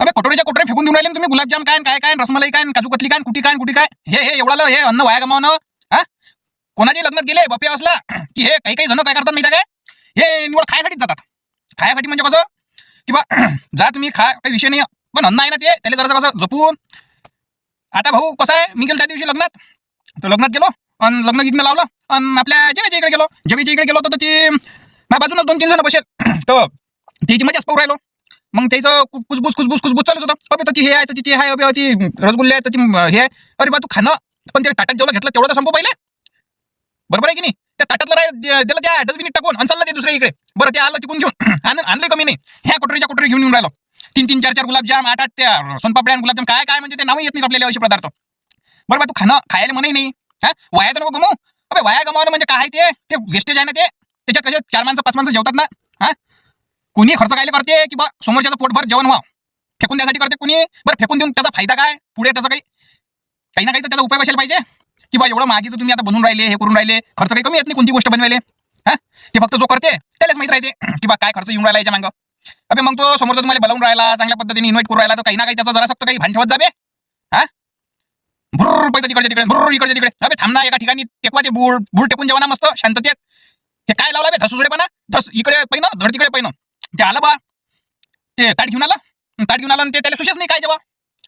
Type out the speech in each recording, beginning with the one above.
अबे कटोरीच्या कटोरी फेकून देऊन राहिले ना तुम्ही. गुलाबजाम काय काय काय रसमलाई काय काजू कतली काय कुटी काय हे एवढं हे अन्न वाया गमावणं. हा कोणाच्या लग्नात गेले बप्पे असला की हे काही काही जण काय करतात माहिती काय, हे निवड खायसाठीच जातात. खायसाठी म्हणजे कसं की बा जा तुम्ही खा, काही विषय नाही, पण अन्न आहे ना ते त्याला जरासं कसं जपून. आता भाऊ कसं आहे, मी गेलो त्या दिवशी लग्नात, तर लग्नात गेलो आणि लग्न गिग्न लावलं आणि आपल्या जेवायच्या इकडे गेलो. जेवायच्या इकडे गेलो तर ती माझ्या बाजूनच 2-3 जण बसेल. तर त्याची मजाच पाहू राहिलो. मग त्याचं कुसबुस चालूच होतं. अबे तर हे आहे, तर ते आहे, अबे ती रसगुल्ले आहे, तर ती हे आहे. अरे बा तू खाणं, पण ते ताटात जेवढं घेतलं तेवढं तर संपव पहिले. बरोबर आहे की नाही? त्या ताटातलं दिलं त्या डस्टबिनीत टाकून आणि चाललं ते दुसऱ्या इकडे. बरं ते आलं तिकून घेऊन आणलं कमी नाही, ह्या कटोरीच्या कटोरी घेऊन येऊन राहिलो. 3-3, 4-4 गुलाबजाम, 8-8 त्या सोनपापड्या गुलाबजाम काय काय म्हणजे ते नावही येत नाही आपल्याला असे पदार्थ. बरं बा तू खाणं खायला म्हणही नाही. हा वाया तर नको गमवू. अबे वाया गमावणं म्हणजे काय, ते वेस्टेज आहे ना ते. त्याच्यात कसे 4 माणसं 5 माणसं जेवतात ना. हा कुणी खर्च काय करते की बा समोरच्याचं पोटभर जेवण व्हा, फेकून द्यासाठी करते कुणी. बरं फेकून देऊन त्याचा फायदा काय पुढे, त्याचा काही ना काही तर त्याचा उपाय असायला पाहिजे की बा एवढं मागीचं तुम्ही आता बनवून राहिले, हे करून राहिले, खर्च काही कमी येत नाही कोणती गोष्ट बनवायला. हा ते फक्त जो करते त्यालाच माहित राहते की बा काय खर्च येऊन राहिला याच्या मागं. अबे मग तो समोरचा तुम्हाला बोलावून राहिला, चांगल्या पद्धतीने इन्व्हाइट करून राहिला, तर काही ना काही त्याचा जरा फक्त काही भान ठेवत जावे. हा भुर्र पैसे तिकडे तिकडे, भुर्र इकडे तिकडे. अबे थांब ना, एका ठिकाणी टेकवा ते बुड टेकून जेवा ना मस्त शांततेत. हे काय लावला बे धसुसुडेपणा, धस इकडे पहिनं धड तिकडे पहिनं. ते आलं बा, ते ताट घेऊन आलं आणि ते त्याला सुशेच नाही काय जेव्हा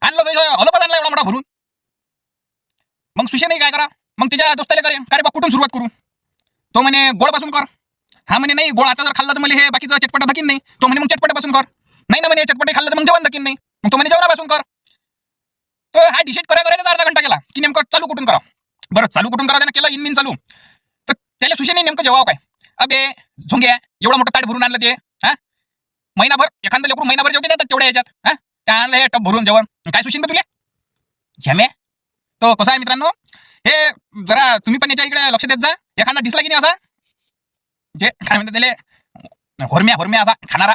आणलं अलपच आणला एवढा मोठा भरून. मग सुशे नाही काय करा, मग त्याच्या दोस्ताला करे का रे बा कुठून सुरुवात करू. तो म्हणे गोड पासून कर. हा म्हणे नाही, गोड आता जर खाल्लं तर मला हे बाकीचं चटपटा धकीन नाही. तो म्हणे मग चटपटापासून कर. नाही ना म्हणे चटपटे खाल्लं तर मग जेवण धकीन नाही. मग तो म्हणे जेवणापासून कर. तो हा डिसाईड करायचा अर्धा घंटा गेला की नेमकं चालू कुठून करा. बरं चालू कुठून करा, त्यानं केलं इनमिन चालू. तर त्याला सुशे नाही नेमकं जेवावं काय. अबे झोंग्या एवढं मोठं ताट भरून आणलं ते. हा महिनाभर एखादं लेकरू महिनाभर जेवते देतात तेवढ्या याच्यात. हा त्या आणलं हे टप भरून जेवण, काय सुशीन का तुला झ्यामे. तो कसं आहे मित्रांनो, हे जरा तुम्ही पण याच्या इकडे लक्ष देत जा. एखादा दिसला की नाही असा, जे काय म्हणतात त्याला होरम्या असा खाणारा,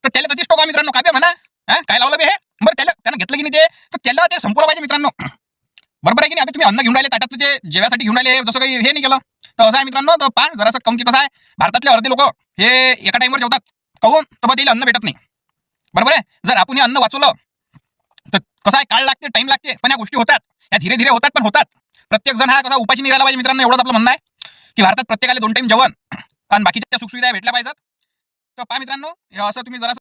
तर त्याला तशीच टोका मित्रांनो. काय बे म्हणा, काय लावलं बे हे. बरं त्यानं घेतलं की नाही ते, तर त्याला ते संपवलं पाहिजे मित्रांनो. बरोबर आहे की नाही. आता तुम्ही अन्न घेऊन राहिले ताटात, ते जेवायसाठी घेऊन राहिले, जसं काही हे नाही केलं तर असं आहे मित्रांनो. तर पहा जरासं कम की कसं आहे, भारतातले अर्धे लोक हे एका टाइमवर जेवतात. काहून तर बा त्याला अन्न भेटत नाही. बरोबर आहे. जर आपण हे अन्न वाचवलं तर कसं आहे, काळ लागते, टाइम लागते, पण या गोष्टी होतात. या धीरे धीरे होतात, पण होतात. प्रत्येक जण हा कसा उपाशी निघाला पाहिजे मित्रांनो. एवढंच आपलं म्हणणं आहे की भारतात प्रत्येकाला 2 टाइम जेवण आणि बाकीच्या सुखसुविधा भेटल्या पाहिजेत. तर पहा मित्रांनो, हे असं तुम्ही जरा